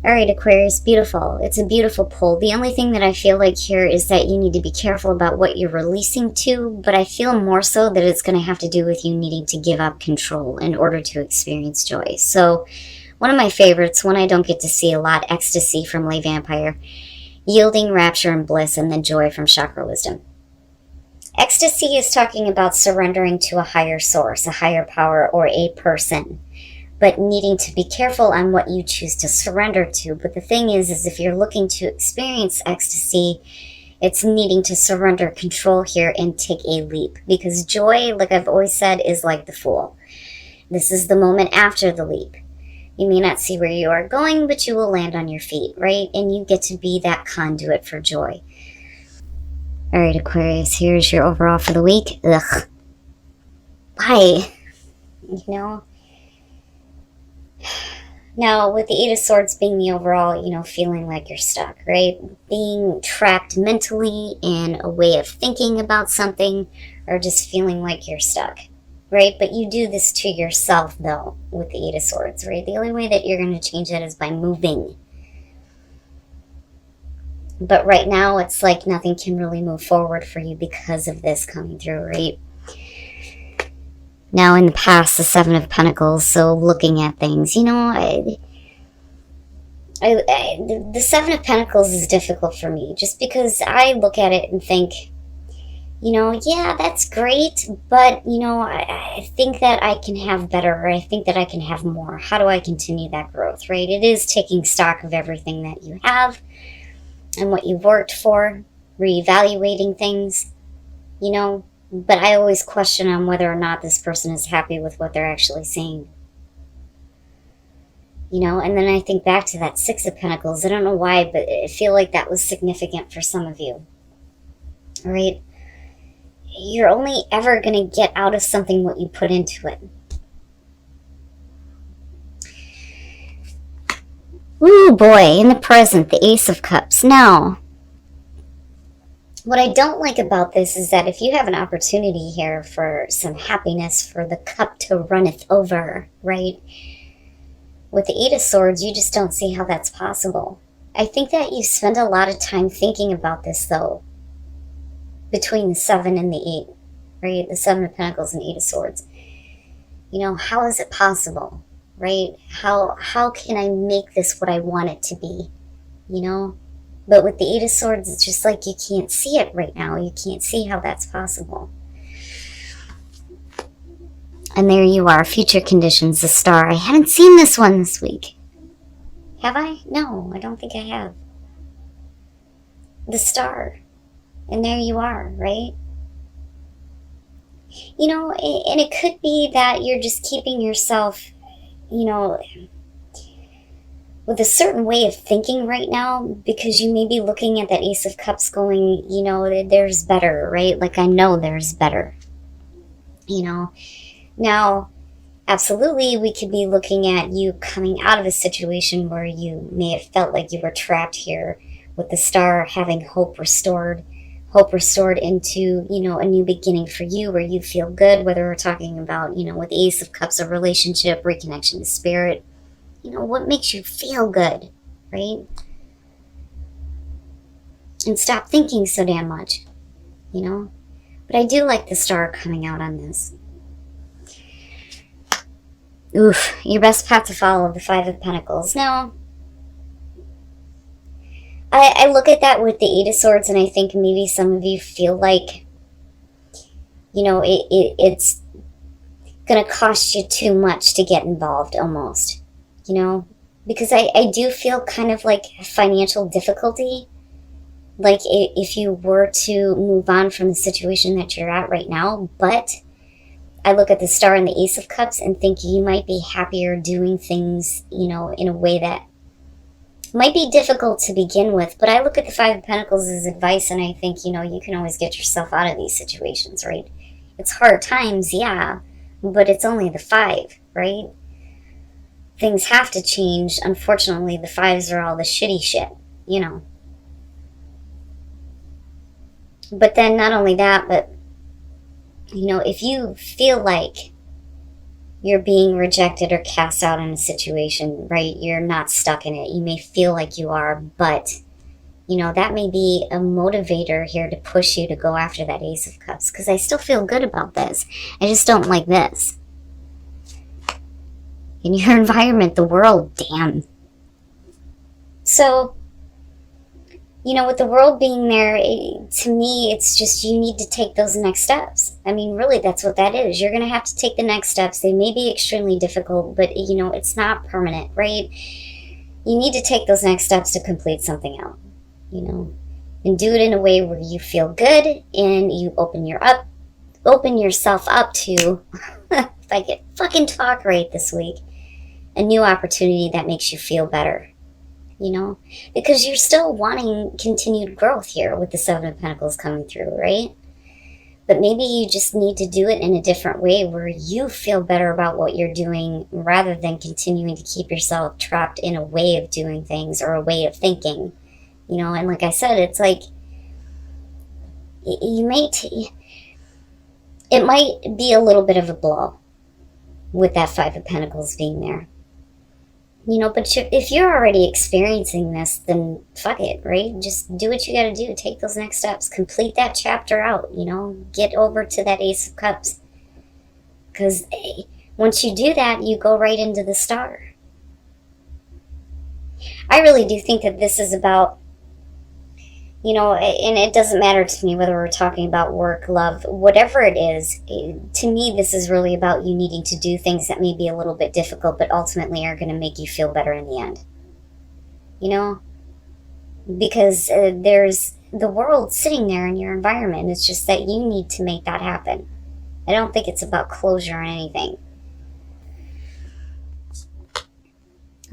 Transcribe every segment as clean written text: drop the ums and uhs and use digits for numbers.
All right, Aquarius, beautiful. It's a beautiful pull. The only thing that I feel like here is that you need to be careful about what you're releasing to, but I feel more so that it's going to have to do with you needing to give up control in order to experience joy. So one of my favorites, one I don't get to see a lot, ecstasy from Lay Vampire, yielding, rapture, and bliss, and then joy from Chakra Wisdom. Ecstasy is talking about surrendering to a higher source, a higher power, or a person, but needing to be careful on what you choose to surrender to. But the thing is if you're looking to experience ecstasy, it's needing to surrender control here and take a leap. Because joy, like I've always said, is like the Fool. This is the moment after the leap. You may not see where you are going, but you will land on your feet, right? And you get to be that conduit for joy. All right, Aquarius, here's your overall for the week. Ugh. Why? You know? Now, with the Eight of Swords being the overall, feeling like you're stuck, right? Being trapped mentally in a way of thinking about something, or just feeling like you're stuck, right? But you do this to yourself, though, with the Eight of Swords, right? The only way that you're going to change that is by moving. But right now, it's like nothing can really move forward for you because of this coming through, right? Now, in the past, the Seven of Pentacles, so looking at things, the Seven of Pentacles is difficult for me, just because I look at it and think, yeah, that's great, but, I think that I can have better, or I think that I can have more. How do I continue that growth, right? It is taking stock of everything that you have and what you've worked for, reevaluating things, but I always question on whether or not this person is happy with what they're actually saying. And then I think back to that Six of Pentacles. I don't know why, but I feel like that was significant for some of you. All right? You're only ever going to get out of something what you put into it. Ooh, boy, in the present, the Ace of Cups. Now, what I don't like about this is that if you have an opportunity here for some happiness, for the cup to runneth over, right? With the Eight of Swords, you just don't see how that's possible. I think that you spend a lot of time thinking about this, though, between the 7 and the 8, right? The 7 of Pentacles and 8 of Swords. How is it possible, right? How can I make this what I want it to be, But with the Eight of Swords, it's just like you can't see it right now. You can't see how that's possible. And there you are, future conditions, the Star. I haven't seen this one this week. Have I? No, I don't think I have. The Star. And there you are, right? And it could be that you're just keeping yourself, with a certain way of thinking right now, because you may be looking at that Ace of Cups going, there's better, right? Like, I know there's better, Now, absolutely, we could be looking at you coming out of a situation where you may have felt like you were trapped here, with the Star having hope restored into, a new beginning for you, where you feel good, whether we're talking about, with Ace of Cups, a relationship, reconnection to spirit, what makes you feel good, right? And stop thinking so damn much, But I do like the Star coming out on this. Oof, your best path to follow, the Five of Pentacles. Now, I look at that with the Eight of Swords, and I think maybe some of you feel like, it's going to cost you too much to get involved, almost, because I do feel kind of like financial difficulty. Like, if you were to move on from the situation that you're at right now, but I look at the Star and the Ace of Cups and think you might be happier doing things, in a way that might be difficult to begin with. But I look at the Five of Pentacles as advice, and I think, you can always get yourself out of these situations, right? It's hard times, yeah, but it's only the 5, right? Things have to change. Unfortunately, the 5s are all the shitty shit, But then not only that, but, if you feel like you're being rejected or cast out in a situation, right? You're not stuck in it. You may feel like you are, but, you know, that may be a motivator here to push you to go after that Ace of Cups, because I still feel good about this. I just don't like this. In your environment, the world, damn. So, you know, with the world being there, to me, it's just you need to take those next steps. I mean, really, that's what that is. You're going to have to take the next steps. They may be extremely difficult, but, you know, it's not permanent, right? You need to take those next steps to complete something out, you know, and do it in a way where you feel good and you open yourself up to, if I could fucking talk right this week, a new opportunity that makes you feel better. You know, because you're still wanting continued growth here with the Seven of Pentacles coming through, right? But maybe you just need to do it in a different way where you feel better about what you're doing rather than continuing to keep yourself trapped in a way of doing things or a way of thinking, you know. And like I said, it's like it might be a little bit of a blow with that Five of Pentacles being there. You know, but if you're already experiencing this, then fuck it, right? Just do what you gotta do. Take those next steps. Complete that chapter out, you know? Get over to that Ace of Cups. Because once you do that, you go right into the Star. I really do think that this is about, you know, and it doesn't matter to me whether we're talking about work, love, whatever it is. To me, this is really about you needing to do things that may be a little bit difficult, but ultimately are going to make you feel better in the end. You know? Because there's the world sitting there in your environment. It's just that you need to make that happen. I don't think it's about closure or anything.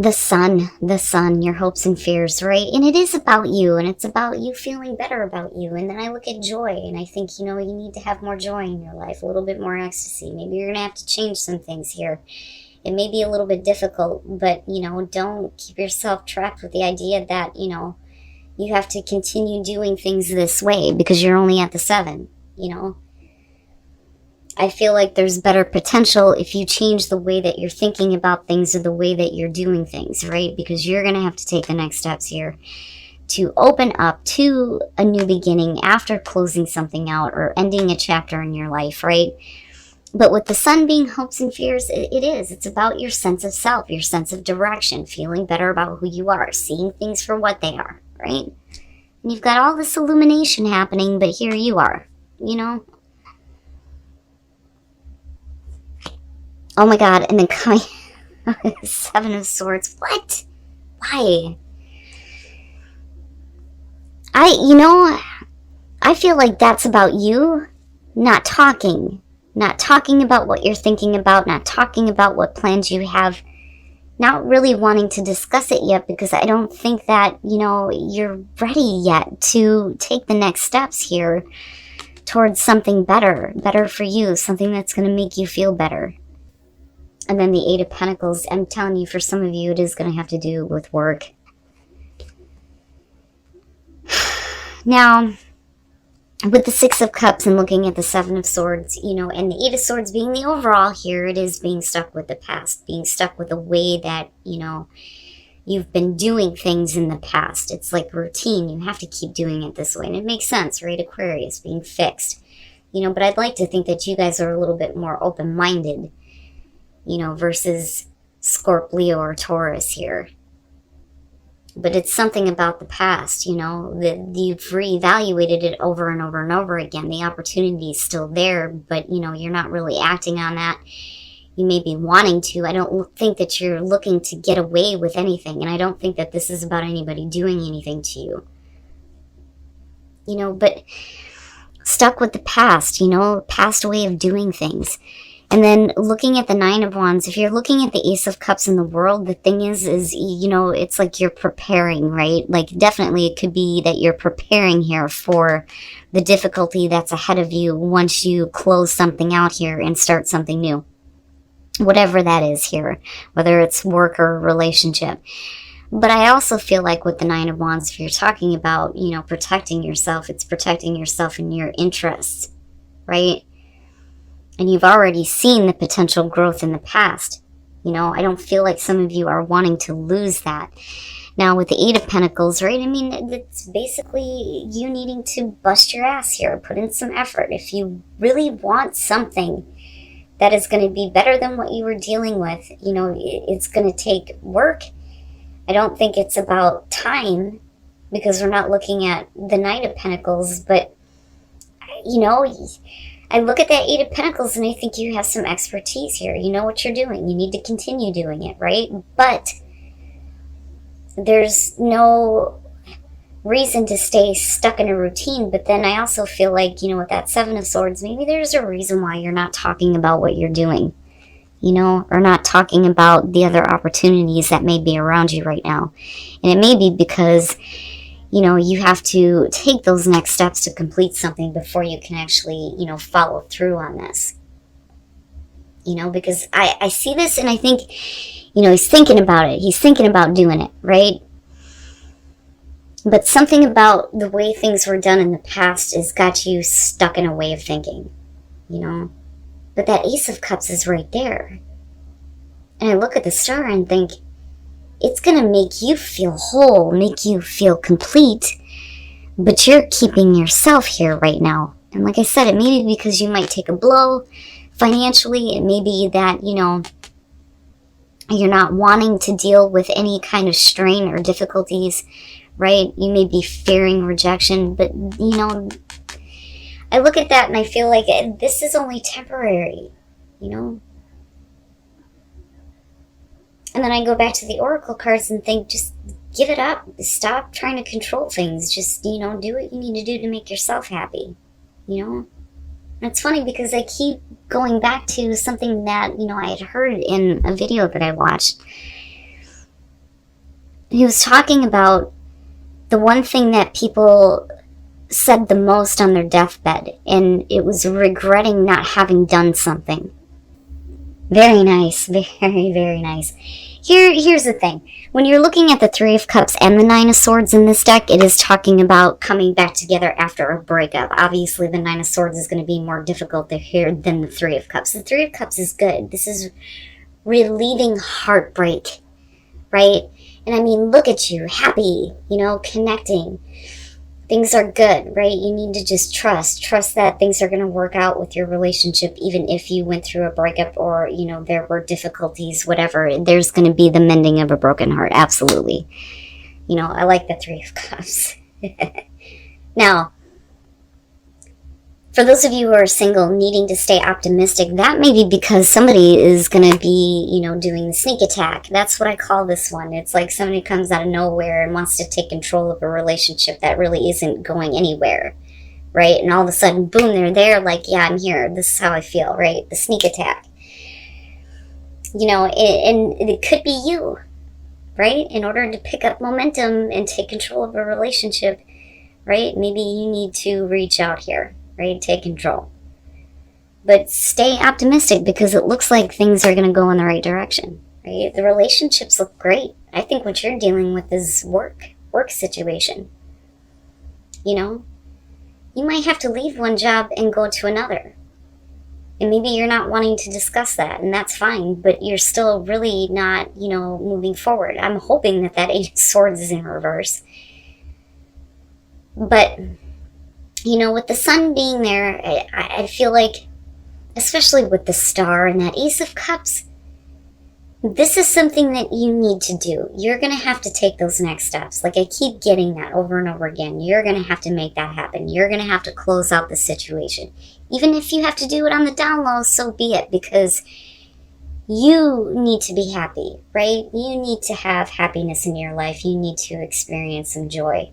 The sun, your hopes and fears, right? And it is about you, and it's about you feeling better about you. And then I look at joy, and I think, you know, you need to have more joy in your life, a little bit more ecstasy. Maybe you're going to have to change some things here. It may be a little bit difficult, but, you know, don't keep yourself trapped with the idea that, you know, you have to continue doing things this way because you're only at the 7, you know? I feel like there's better potential if you change the way that you're thinking about things or the way that you're doing things, right? Because you're going to have to take the next steps here to open up to a new beginning after closing something out or ending a chapter in your life, right? But with the sun being hopes and fears, it's about your sense of self, your sense of direction, feeling better about who you are, seeing things for what they are, right? And you've got all this illumination happening, but here you are, you know? Oh my God, and then coming, Seven of Swords, what? Why? I feel like that's about you not talking about what you're thinking about, not talking about what plans you have, not really wanting to discuss it yet because I don't think that, you know, you're ready yet to take the next steps here towards something better for you, something that's going to make you feel better. And then the Eight of Pentacles, I'm telling you, for some of you, it is going to have to do with work. Now, with the Six of Cups and looking at the Seven of Swords, you know, and the Eight of Swords being the overall here, it is being stuck with the past, being stuck with the way that, you know, you've been doing things in the past. It's like routine. You have to keep doing it this way. And it makes sense, right? Aquarius, being fixed. You know, but I'd like to think that you guys are a little bit more open-minded, you know, versus Scorpio or Taurus here. But it's something about the past, you know, that you've reevaluated it over and over and over again. The opportunity is still there, but, you know, you're not really acting on that. You may be wanting to. I don't think that you're looking to get away with anything, and I don't think that this is about anybody doing anything to you. You know, but stuck with the past, you know, past way of doing things. And then looking at the Nine of Wands, if you're looking at the Ace of Cups in the world, the thing is, you know, it's like you're preparing, right? Like definitely it could be that you're preparing here for the difficulty that's ahead of you once you close something out here and start something new. Whatever that is here, whether it's work or relationship. But I also feel like with the Nine of Wands, if you're talking about, you know, protecting yourself, it's protecting yourself in your interests, right? And you've already seen the potential growth in the past. You know, I don't feel like some of you are wanting to lose that. Now, with the Eight of Pentacles, right? I mean, it's basically you needing to bust your ass here, put in some effort. If you really want something that is going to be better than what you were dealing with, you know, it's going to take work. I don't think it's about time, because we're not looking at the Knight of Pentacles, but, you know, I look at that Eight of Pentacles and I think you have some expertise here. You know what you're doing. You need to continue doing it, right? But there's no reason to stay stuck in a routine. But then I also feel like, you know, with that Seven of Swords, maybe there's a reason why you're not talking about what you're doing, you know, or not talking about the other opportunities that may be around you right now. And it may be because, you know, you have to take those next steps to complete something before you can actually, you know, follow through on this. You know, because I see this and I think, you know, he's thinking about it. He's thinking about doing it, right? But something about the way things were done in the past has got you stuck in a way of thinking, you know? But that Ace of Cups is right there. And I look at the Star and think, it's going to make you feel whole, make you feel complete, but you're keeping yourself here right now. And like I said, it may be because you might take a blow financially. It may be that, you know, you're not wanting to deal with any kind of strain or difficulties, right? You may be fearing rejection, but, you know, I look at that and I feel like this is only temporary, you know? And then I go back to the Oracle cards and think, just give it up. Stop trying to control things. Just, you know, do what you need to do to make yourself happy, you know? And it's funny because I keep going back to something that, you know, I had heard in a video that I watched. He was talking about the one thing that people said the most on their deathbed, and it was regretting not having done something. Very nice. Very, very nice. Here's the thing. When you're looking at the Three of Cups and the Nine of Swords in this deck, it is talking about coming back together after a breakup. Obviously, the Nine of Swords is going to be more difficult to hear than the Three of Cups. The Three of Cups is good. This is relieving heartbreak, right? And I mean, look at you, happy, you know, connecting. Things are good, right? You need to just trust that things are going to work out with your relationship, even if you went through a breakup or, you know, there were difficulties, whatever. There's going to be the mending of a broken heart. Absolutely. You know, I like the Three of Cups. Now, for those of you who are single, needing to stay optimistic, that may be because somebody is going to be, you know, doing the sneak attack. That's what I call this one. It's like somebody comes out of nowhere and wants to take control of a relationship that really isn't going anywhere, right? And all of a sudden, boom, they're there like, yeah, I'm here. This is how I feel, right? The sneak attack. You know, and it could be you, right? In order to pick up momentum and take control of a relationship, right? Maybe you need to reach out here. Right? Take control. But stay optimistic because it looks like things are going to go in the right direction. Right? The relationships look great. I think what you're dealing with is work situation. You know? You might have to leave one job and go to another. And maybe you're not wanting to discuss that, and that's fine, but you're still really not, you know, moving forward. I'm hoping that Eight of Swords is in reverse. But you know, with the Sun being there, I feel like, especially with the Star and that Ace of Cups, this is something that you need to do. You're going to have to take those next steps. Like I keep getting that over and over again. You're going to have to make that happen. You're going to have to close out the situation. Even if you have to do it on the down low, so be it, because you need to be happy, right? You need to have happiness in your life. You need to experience some joy.